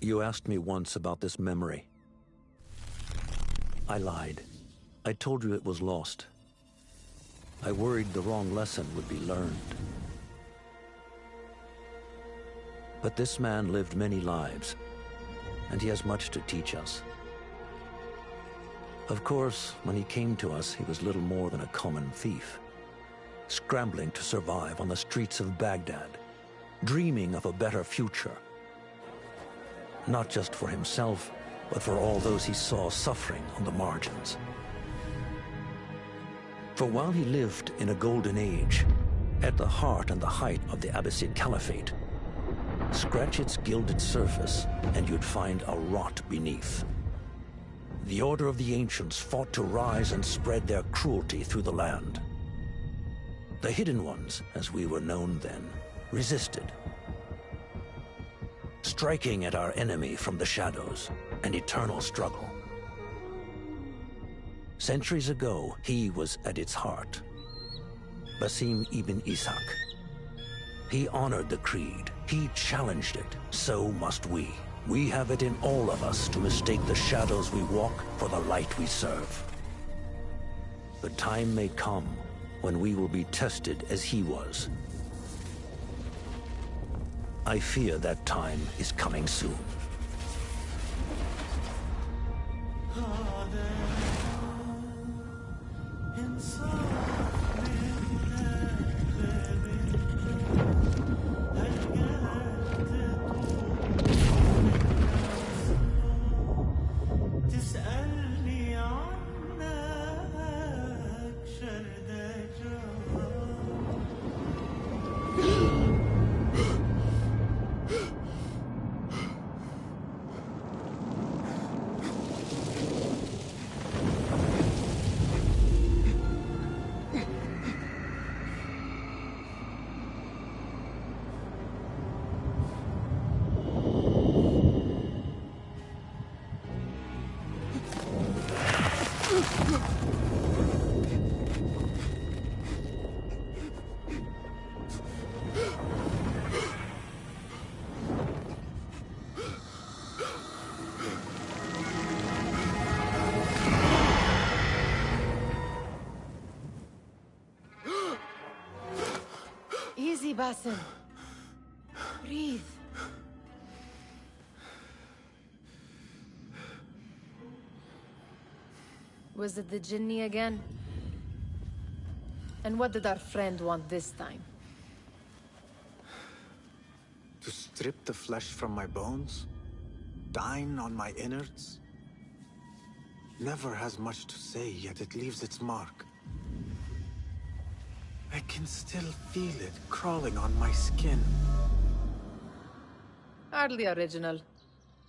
You asked me once about this memory. I lied. I told you it was lost. I worried the wrong lesson would be learned. But this man lived many lives, and he has much to teach us. Of course, when he came to us, he was little more than a common thief, scrambling to survive on the streets of Baghdad, dreaming of a better future. Not just for himself, but for all those he saw suffering on the margins. For while he lived in a golden age, at the heart and the height of the Abbasid Caliphate, scratch its gilded surface and you'd find a rot beneath. The Order of the Ancients fought to rise and spread their cruelty through the land. The Hidden Ones, as we were known then, resisted, striking at our enemy from the shadows, an eternal struggle. Centuries ago, he was at its heart. Basim ibn Ishaq. He honored the creed. He challenged it. So must we. We have it in all of us to mistake the shadows we walk for the light we serve. The time may come when we will be tested as he was. I fear that time is coming soon. Easy, Basim. Breathe. Was it the Jinni again? And what did our friend want this time? To strip the flesh from my bones? Dine on my innards? Never has much to say, yet it leaves its mark. I can still feel it crawling on my skin. Hardly original.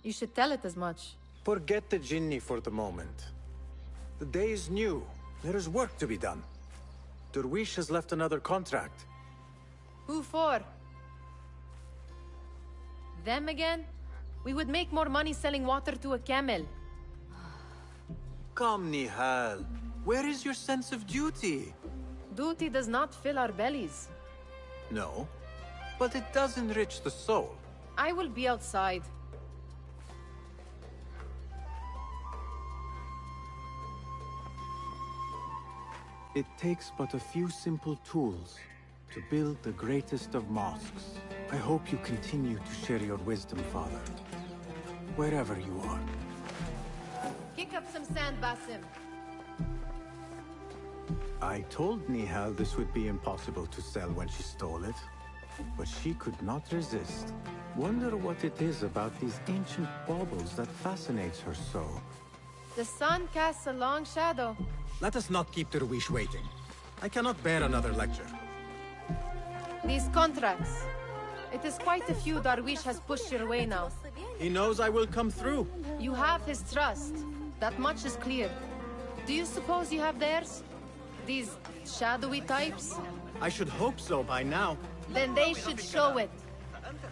You should tell it as much. Forget the Jinni for the moment. The day is new. There is work to be done. Derwish has left another contract. Who for? Them again? We would make more money selling water to a camel. Come, Nihal. Where is your sense of duty? Duty does not fill our bellies. No, but it does enrich the soul. I will be outside. It takes but a few simple tools to build the greatest of mosques. I hope you continue to share your wisdom, Father, wherever you are. Kick up some sand, Basim. I told Nihal this would be impossible to sell when she stole it, but she could not resist. Wonder what it is about these ancient baubles that fascinates her so. The sun casts a long shadow. Let us not keep Derwish waiting. I cannot bear another lecture. These contracts. It is quite a few Darwish has pushed your way now. He knows I will come through. You have his trust. That much is clear. Do you suppose you have theirs? These shadowy types? I should hope so by now. Then they should show it.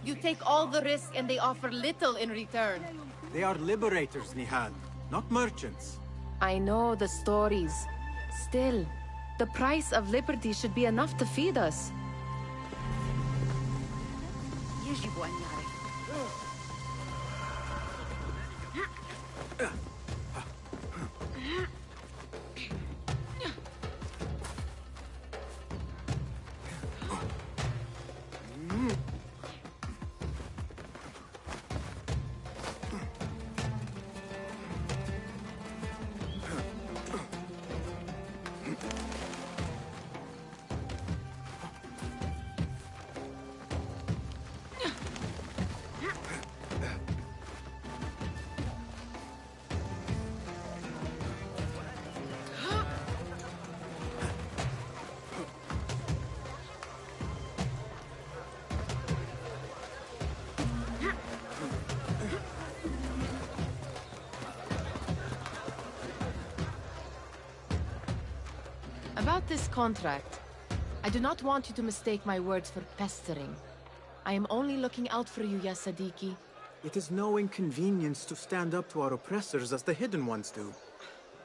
You take all the risk and they offer little in return. They are liberators, Nihal, not merchants. I know the stories. Still, the price of liberty should be enough to feed us. يجب أن يعرف. About this contract, I do not want you to mistake my words for pestering. I am only looking out for you, ya Sadiki. It is no inconvenience to stand up to our oppressors as the Hidden Ones do.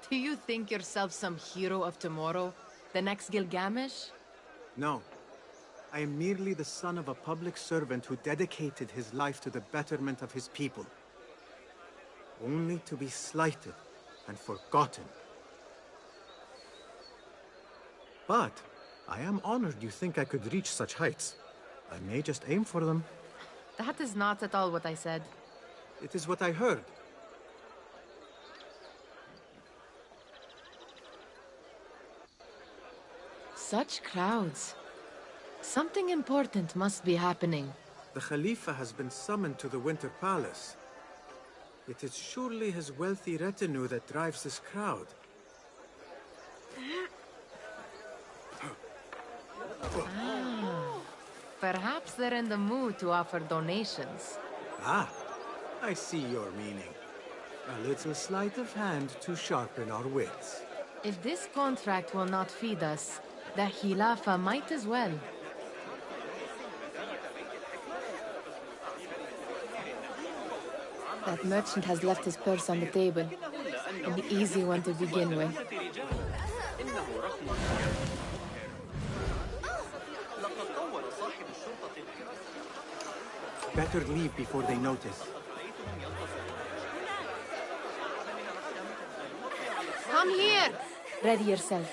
Do you think yourself some hero of tomorrow? The next Gilgamesh? No. I am merely the son of a public servant who dedicated his life to the betterment of his people. Only to be slighted and forgotten. But I am honored you think I could reach such heights. I may just aim for them. That is not at all what I said. It is what I heard. Such crowds. Something important must be happening. The Khalifa has been summoned to the Winter Palace. It is surely his wealthy retinue that drives this crowd. Perhaps they're in the mood to offer donations. Ah, I see your meaning. A little sleight of hand to sharpen our wits. If this contract will not feed us, the Khilafa might as well. That merchant has left his purse on the table. An easy one to begin with. Better leave before they notice. Come here! Ready yourself.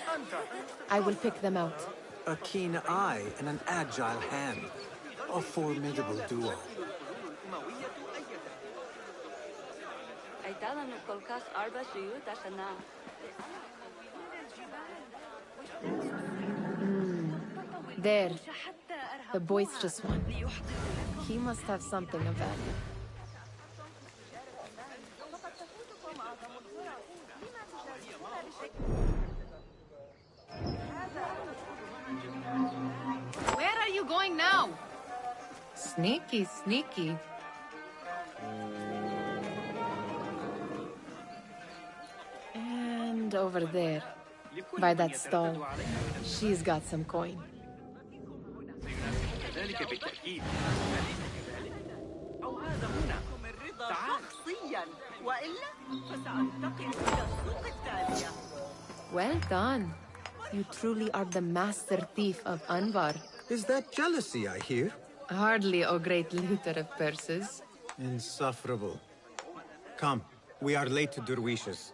I will pick them out. A keen eye and an agile hand. A formidable duo. There. The boisterous one. He must have something of value. Where are you going now? Sneaky, sneaky. And over there, by that stall, she's got some coin. Well done. You truly are the master thief of Anbar. Is that jealousy I hear? Hardly, O great looter of purses. Insufferable. Come, we are late to Derwishes.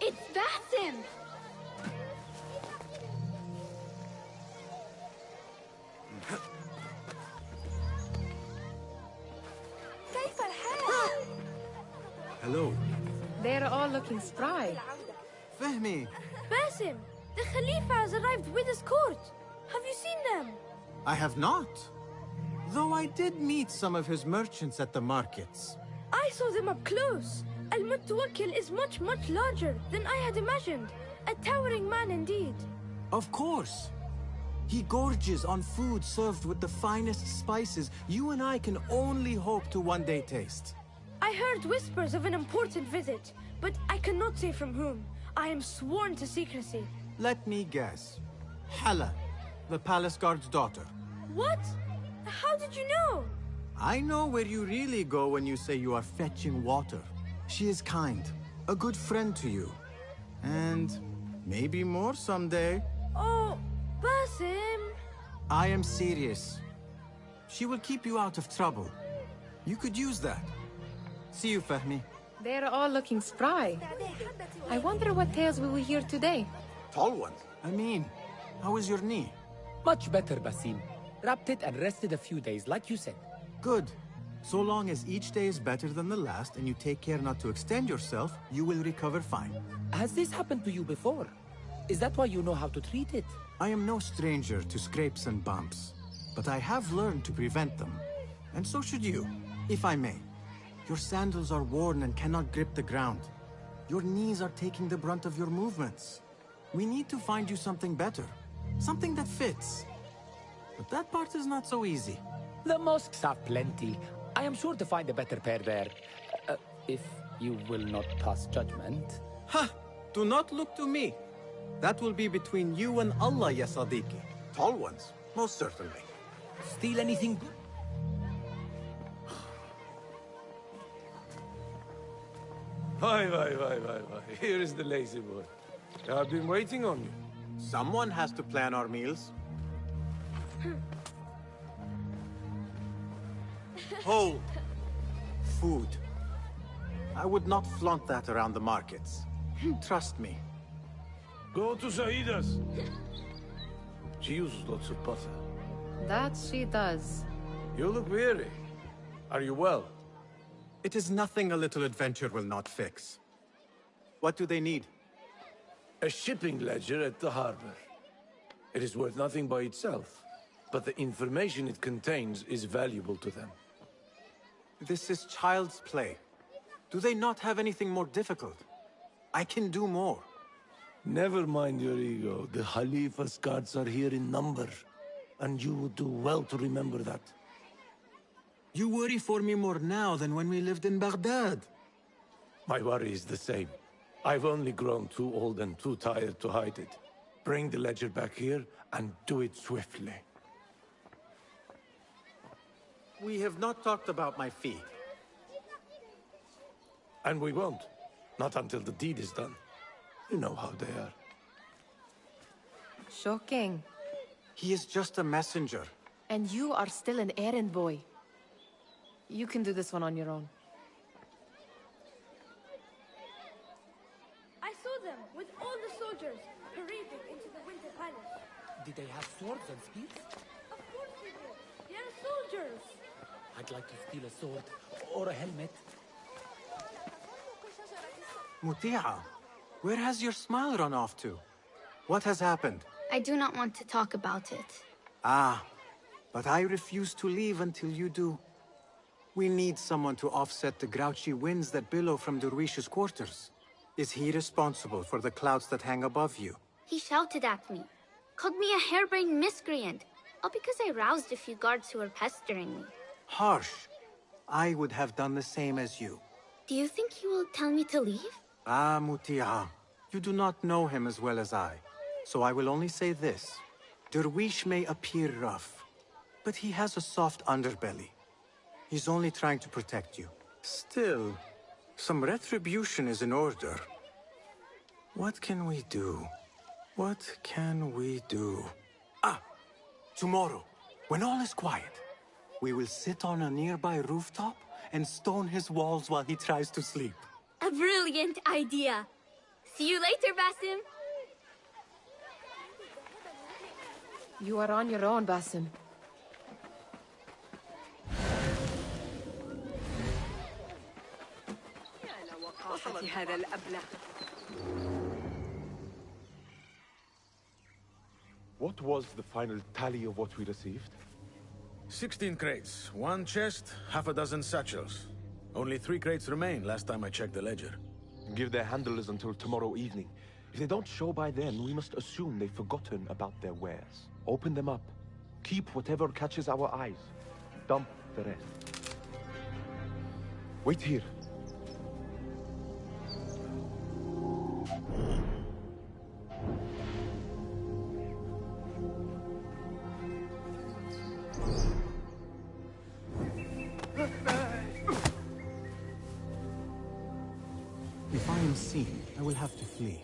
It's Basim! Hello. They're all looking spry. Fehmi! Basim! The Khalifa has arrived with his court! Have you seen them? I have not. Though I did meet some of his merchants at the markets. I saw them up close. Al-Mutawakkil is much larger than I had imagined. A towering man indeed. Of course. He gorges on food served with the finest spices you and I can only hope to one day taste. I heard whispers of an important visit, but I cannot say from whom. I am sworn to secrecy. Let me guess. Hala, the palace guard's daughter. What? How did you know? I know where you really go when you say you are fetching water. She is kind, a good friend to you. And maybe more someday. Oh, Basim. I am serious. She will keep you out of trouble. You could use that. See you, Fahmi. They're all looking spry. I wonder what tales we will hear today. Tall ones. How is your knee? Much better, Basim. Wrapped it and rested a few days, like you said. Good. So long as each day is better than the last and you take care not to extend yourself, you will recover fine. Has this happened to you before? Is that why you know how to treat it? I am no stranger to scrapes and bumps, but I have learned to prevent them. And so should you, if I may. Your sandals are worn and cannot grip the ground. Your knees are taking the brunt of your movements. We need to find you something better. Something that fits. But that part is not so easy. The mosques have plenty. I am sure to find a better pair there. If you will not pass judgment. Ha! Do not look to me. That will be between you and Allah, ya Sadiqi. Tall ones, most certainly. Steal anything good? Why. Here is the lazy boy. I've been waiting on you. Someone has to plan our meals. Hold. Food. I would not flaunt that around the markets. Trust me. Go to Saida's. She uses lots of butter. That she does. You look weary. Are you well? It is nothing a little adventure will not fix. What do they need? A shipping ledger at the harbor. It is worth nothing by itself, but the information it contains is valuable to them. This is child's play. Do they not have anything more difficult? I can do more. Never mind your ego. The Khalifa's guards are here in number, and you would do well to remember that. You worry for me more now than when we lived in Baghdad. My worry is the same. I've only grown too old and too tired to hide it. Bring the ledger back here, and do it swiftly. We have not talked about my fee. And we won't. Not until the deed is done. You know how they are. Shocking. He is just a messenger. And you are still an errand boy. You can do this one on your own. I saw them with all the soldiers parading into the Winter Palace. Did they have swords and spears? Of course they did. They are soldiers. I'd like to steal a sword or a helmet. Muti'a, where has your smile run off to? What has happened? I do not want to talk about it. Ah, but I refuse to leave until you do. We need someone to offset the grouchy winds that billow from Derwish's quarters. Is he responsible for the clouds that hang above you? He shouted at me, called me a harebrained miscreant, all because I roused a few guards who were pestering me. Harsh. I would have done the same as you. Do you think he will tell me to leave? Ah, Muti'a, you do not know him as well as I. So I will only say this. Derwish may appear rough, but he has a soft underbelly. He's only trying to protect you. Still, some retribution is in order. What can we do? What can we do? Ah! Tomorrow, when all is quiet, we will sit on a nearby rooftop and stone his walls while he tries to sleep. A brilliant idea. See you later, Basim. You are on your own, Basim. What was the final tally of what we received? 16 crates, 1 chest, half a dozen satchels. Only 3 crates remain, last time I checked the ledger. Give their handlers until tomorrow evening. If they don't show by then, we must assume they've forgotten about their wares. Open them up. Keep whatever catches our eyes. Dump the rest. Wait here. If I am seen, I will have to flee.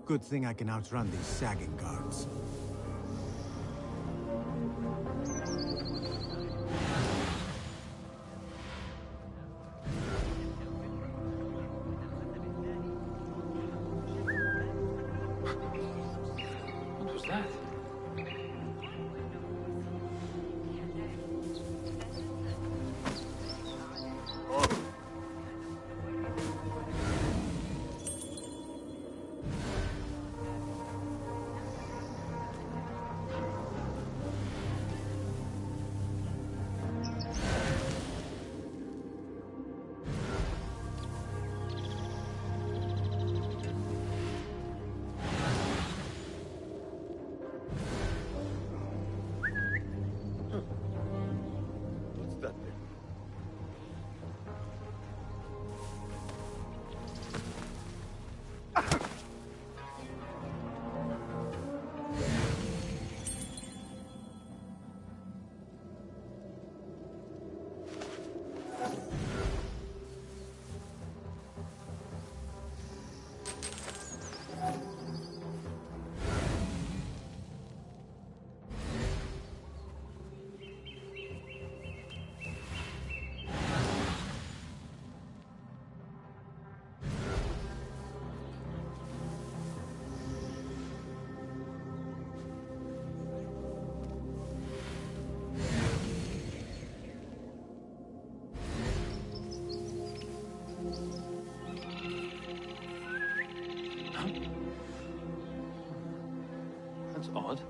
Good thing I can outrun these sagging guards. What was that? What's that then? That's odd.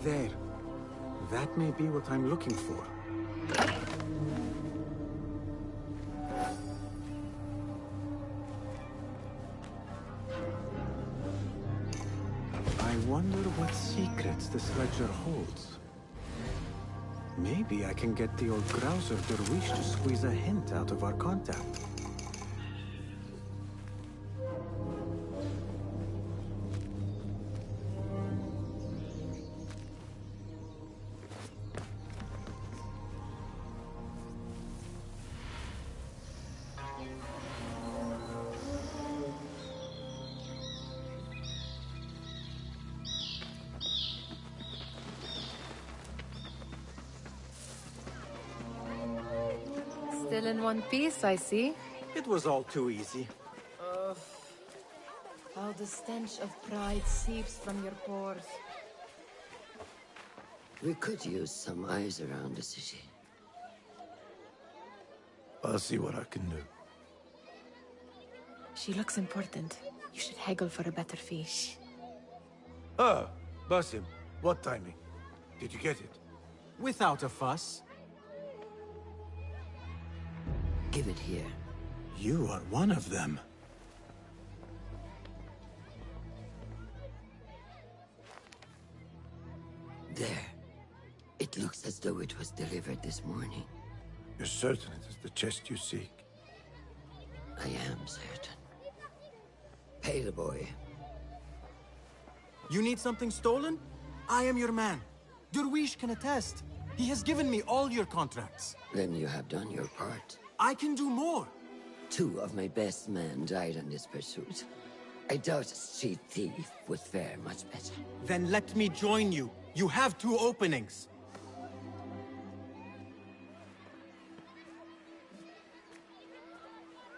There. That may be what I'm looking for. I wonder what secrets this ledger holds. Maybe I can get the old Grouser Derwish to squeeze a hint out of our contact. Still in one piece, I see. It was all too easy. How the stench of pride seeps from your pores. We could use some eyes around the city. I'll see what I can do. She looks important. You should haggle for a better fee. Ah, Basim, what timing? Did you get it? Without a fuss. Give it here. You are one of them. There. It looks as though it was delivered this morning. You're certain it is the chest you seek? I am certain. Pay the boy. You need something stolen? I am your man. Derwish can attest. He has given me all your contracts. Then you have done your part. I can do more. 2 of my best men died in this pursuit. I doubt a street thief would fare much better. Then let me join you. You have 2 openings.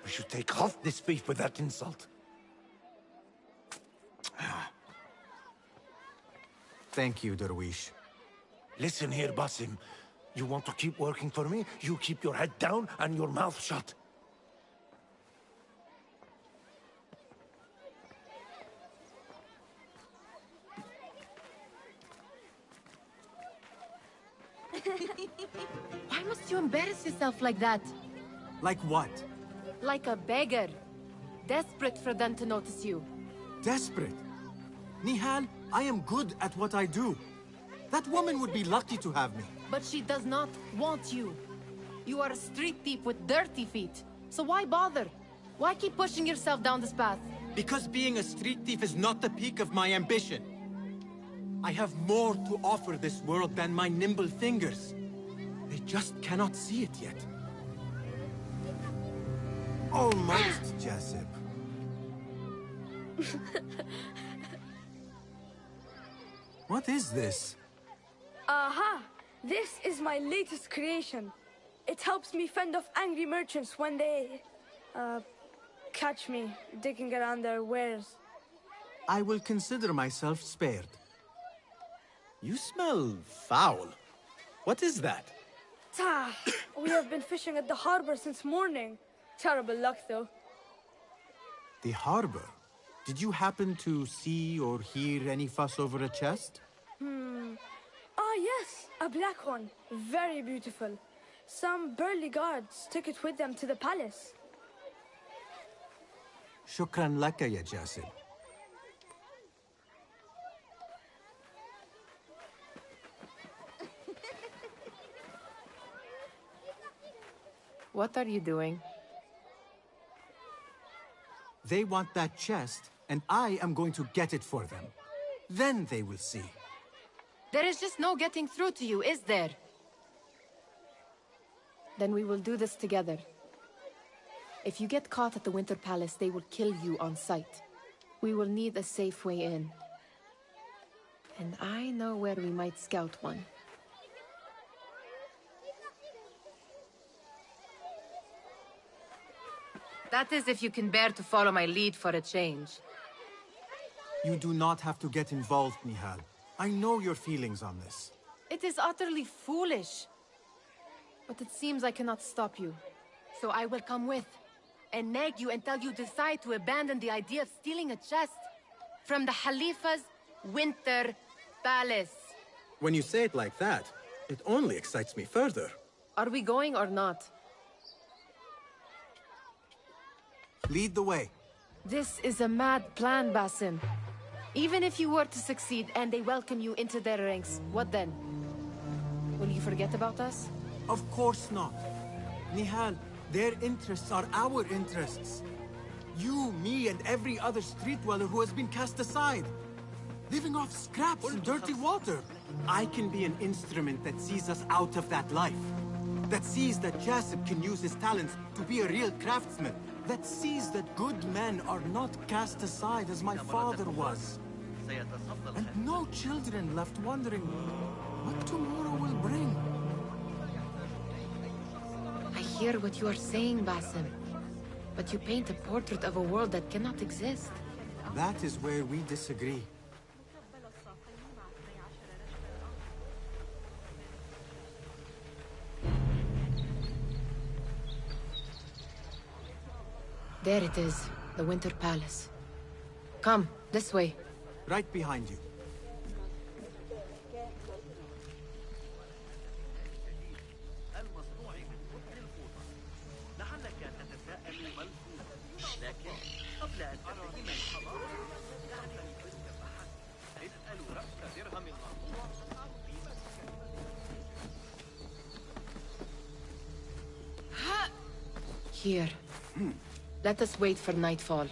We should take half this beef with that insult. Thank you, Derwish. Listen here, Basim. You want to keep working for me? You keep your head down and your mouth shut. Why must you embarrass yourself like that? Like what? Like a beggar. Desperate for them to notice you. Desperate? Nihal, I am good at what I do. That woman would be lucky to have me. But she does not want you. You are a street thief with dirty feet. So why bother? Why keep pushing yourself down this path? Because being a street thief is not the peak of my ambition. I have more to offer this world than my nimble fingers. They just cannot see it yet. Almost, Jasip. What is this? Aha! This is my latest creation. It helps me fend off angry merchants when they... catch me digging around their wares. I will consider myself spared. You smell foul. What is that? Tah! We have been fishing at the harbor since morning. Terrible luck, though. The harbor? Did you happen to see or hear any fuss over a chest? Ah, yes, a black one. Very beautiful. Some burly guards took it with them to the palace. Shukran laka, ya Jasib. What are you doing? They want that chest, and I am going to get it for them. Then they will see. There is just no getting through to you, is there? Then we will do this together. If you get caught at the Winter Palace, they will kill you on sight. We will need a safe way in. And I know where we might scout one. That is if you can bear to follow my lead for a change. You do not have to get involved, Nihal. I know your feelings on this. It is utterly foolish. But it seems I cannot stop you. So I will come with, and nag you until you decide to abandon the idea of stealing a chest from the Khalifa's Winter Palace. When you say it like that, it only excites me further. Are we going or not? Lead the way. This is a mad plan, Basim. Even if you were to succeed and they welcome you into their ranks, what then? Will you forget about us? Of course not. Nihal, their interests are our interests. You, me, and every other street dweller who has been cast aside. Living off scraps and dirty water. I can be an instrument that sees us out of that life. That sees that Jasip can use his talents to be a real craftsman. That sees that good men are not cast aside as my father was. And no children left wondering what tomorrow will bring. I hear what you are saying, Basim. But you paint a portrait of a world that cannot exist. That is where we disagree. There it is, the Winter Palace. Come, this way. Right behind you. Here. Let us wait for nightfall.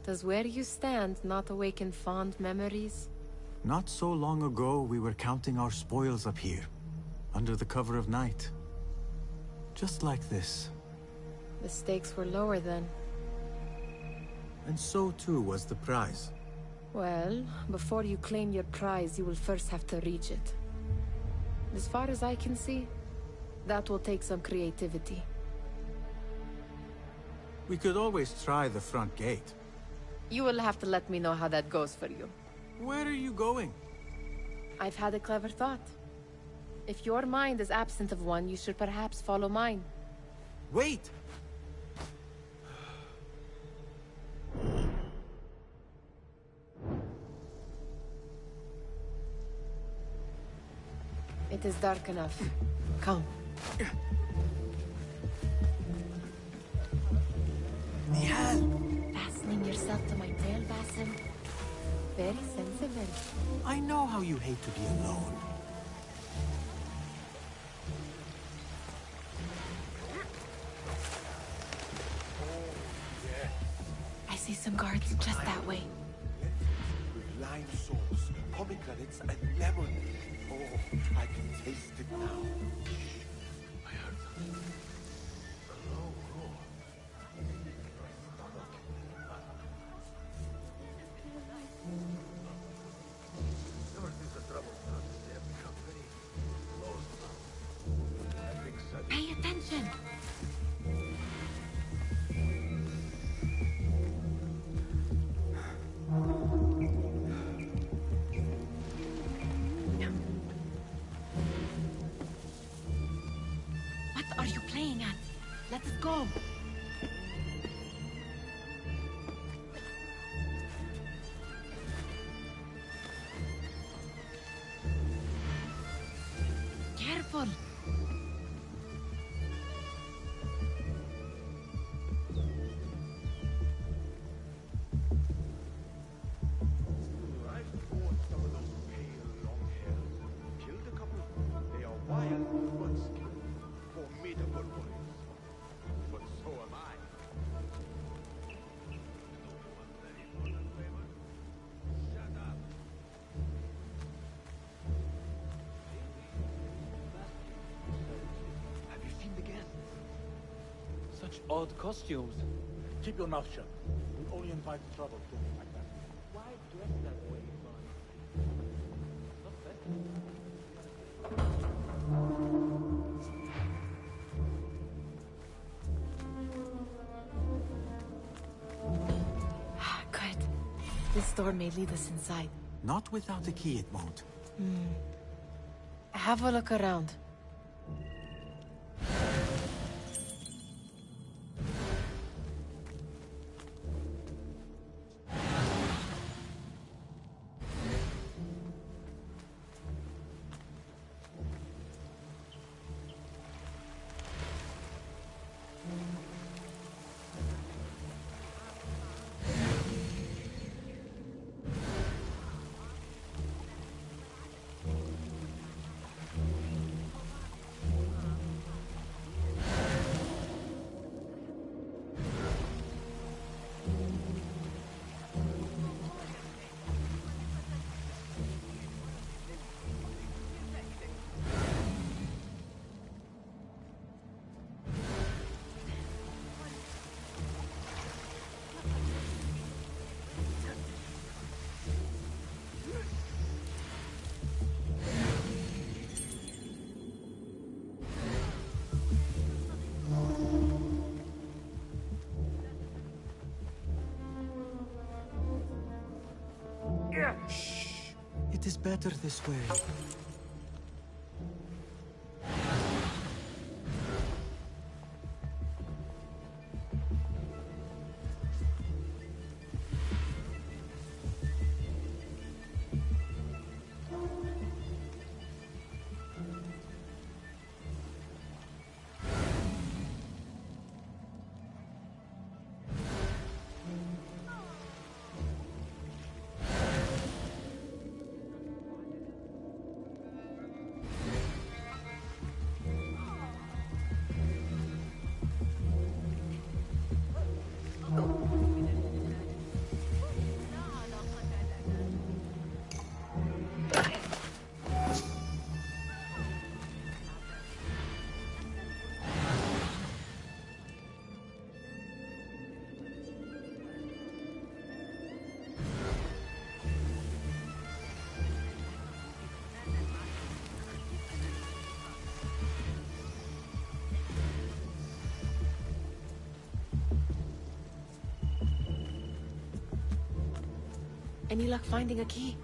Does where you stand not awaken fond memories? Not so long ago, we were counting our spoils up here, under the cover of night. Just like this. The stakes were lower then. And so too was the prize. Well, before you claim your prize, you will first have to reach it. As far as I can see, that will take some creativity. We could always try the front gate. You will have to let me know how that goes for you. Where are you going? I've had a clever thought. If your mind is absent of one, you should perhaps follow mine. Wait! It is dark enough. Come. Nihal! Fastening yourself to my tail, Basim. Very sensible. I know how you hate to be alone. I see some guards just that way. With lime sauce, pomegranates, and lemon. Oh, I can taste it now. I heard something. Pay attention. What are you playing at? Let us go. Careful. Such odd costumes. Keep your mouth shut. We only invite trouble doing like that. Why dress that way, Good. This door may lead us inside. Not without a key, it won't. Have a look around. Shh. It is better this way. Any luck finding a key?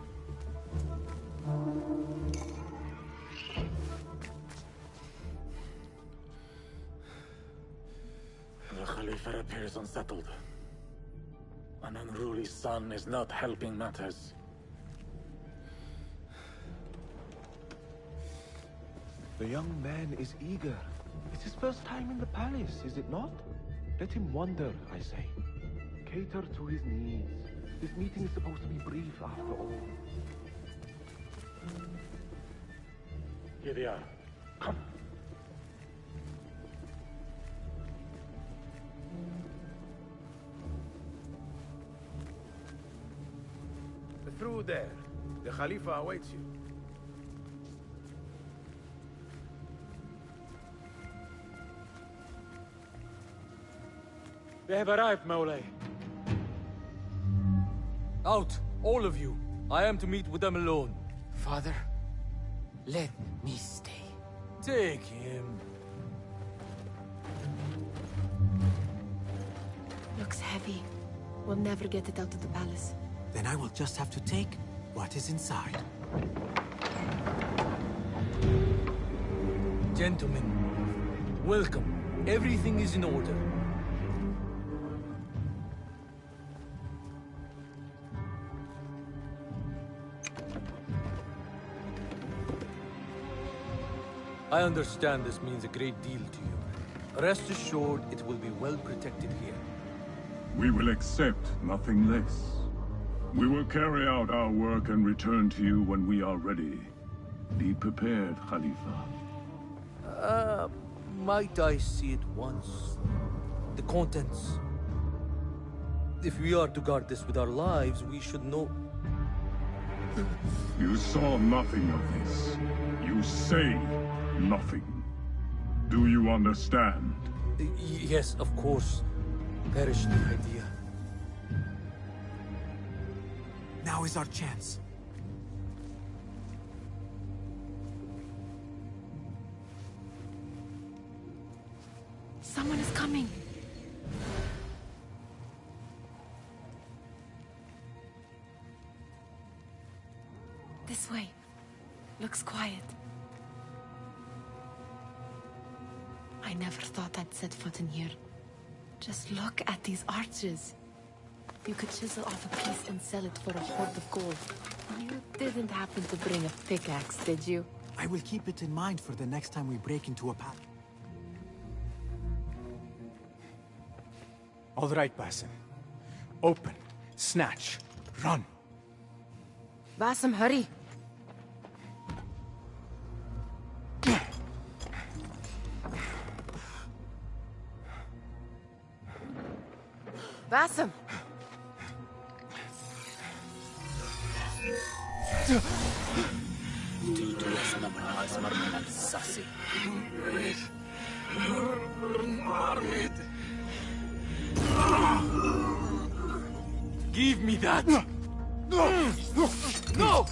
The Khalifa appears unsettled. An unruly son is not helping matters. The young man is eager. It's his first time in the palace, is it not? Let him wander, I say. Cater to his needs. This meeting is supposed to be brief, after all. Here they are. Come. Through there. The Khalifa awaits you. They have arrived, Mawlay. Out, all of you. I am to meet with them alone. Father, let me stay. Take him. Looks heavy. We'll never get it out of the palace. Then I will just have to take what is inside. Gentlemen, welcome. Everything is in order. I understand this means a great deal to you. Rest assured, it will be well protected here. We will accept nothing less. We will carry out our work and return to you when we are ready. Be prepared, Khalifa. Might I see it once? The contents. If we are to guard this with our lives, we should know... You saw nothing of this. You say nothing. Do you understand? Yes, of course. Perish the idea. Now is our chance. Someone is coming. This way. Looks quiet. I never thought I'd set foot in here. Just look at these arches. You could chisel off a piece and sell it for a hoard of gold. You didn't happen to bring a pickaxe, did you? I will keep it in mind for the next time we break into a path. All right, Basim. Open, snatch, run. Basim, hurry. Basim! Give me that! No! No!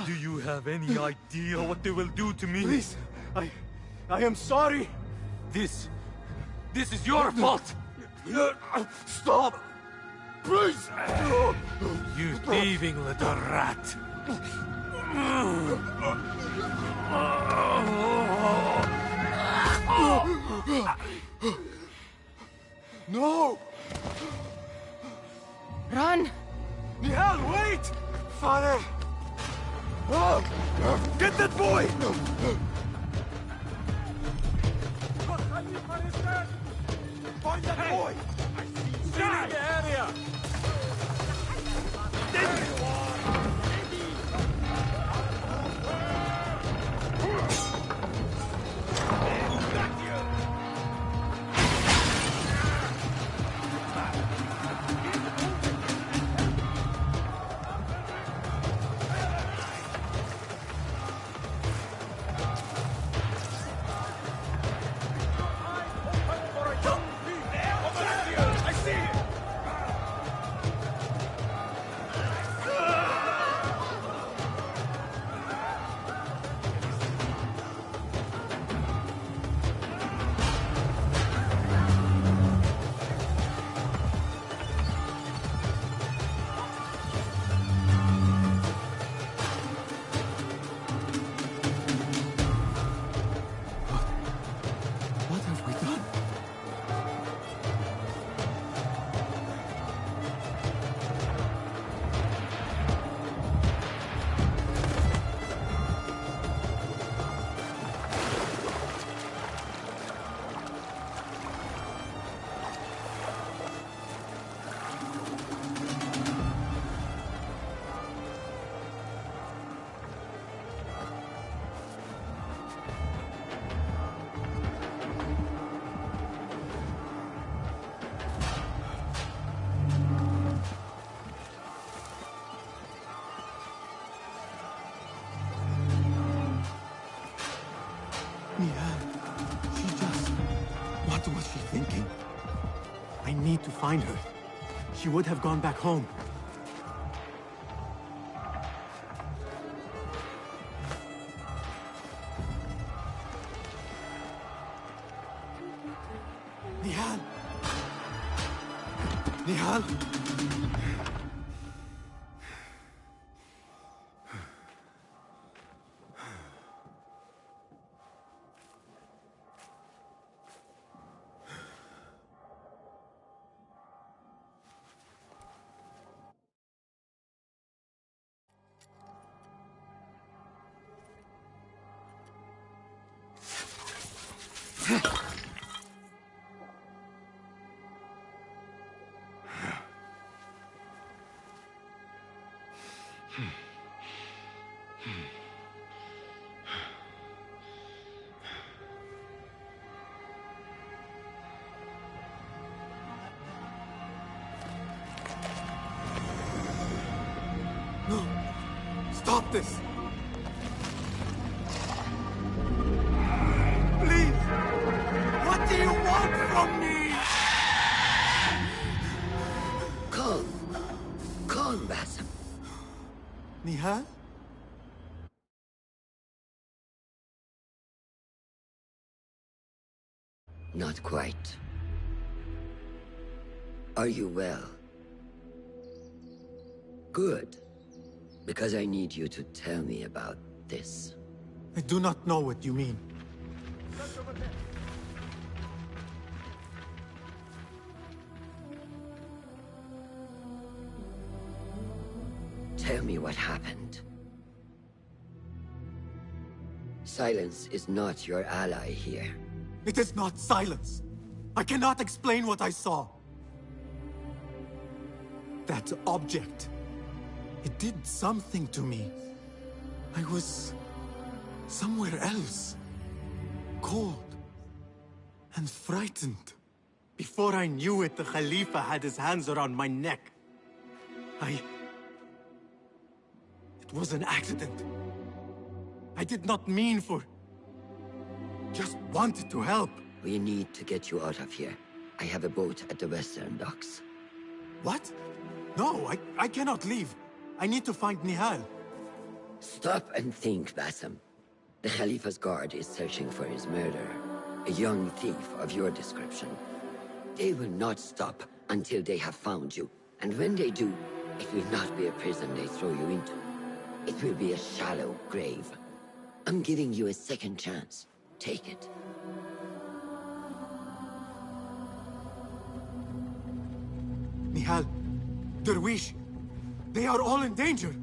Do you have any idea what they will do to me? Please, I am sorry. This is your fault! Stop! Please! You thieving little rat! No! Run! Nihal, wait! Father! Get that boy! Find that boy! Stay in the area! There you are! What have we done? What was she thinking? I need to find her. She would have gone back home. Nihal! Nihal! No! Stop this! Please! What do you want from me? Calm. Calm, Basim. Nihal? Not quite. Are you well? Good. Because I need you to tell me about this. I do not know what you mean. Tell me what happened. Silence is not your ally here. It is not silence. I cannot explain what I saw. That object. It did something to me. I was somewhere else. Cold and frightened. Before I knew it, the Khalifa had his hands around my neck. It was an accident. I did not mean for... Just wanted to help. We need to get you out of here. I have a boat at the western docks. What? No, I cannot leave. I need to find Nihal. Stop and think, Basim. The Khalifa's guard is searching for his murderer. A young thief of your description. They will not stop until they have found you. And when they do, it will not be a prison they throw you into. It will be a shallow grave. I'm giving you a second chance. Take it. Nihal, Derwish, they are all in danger.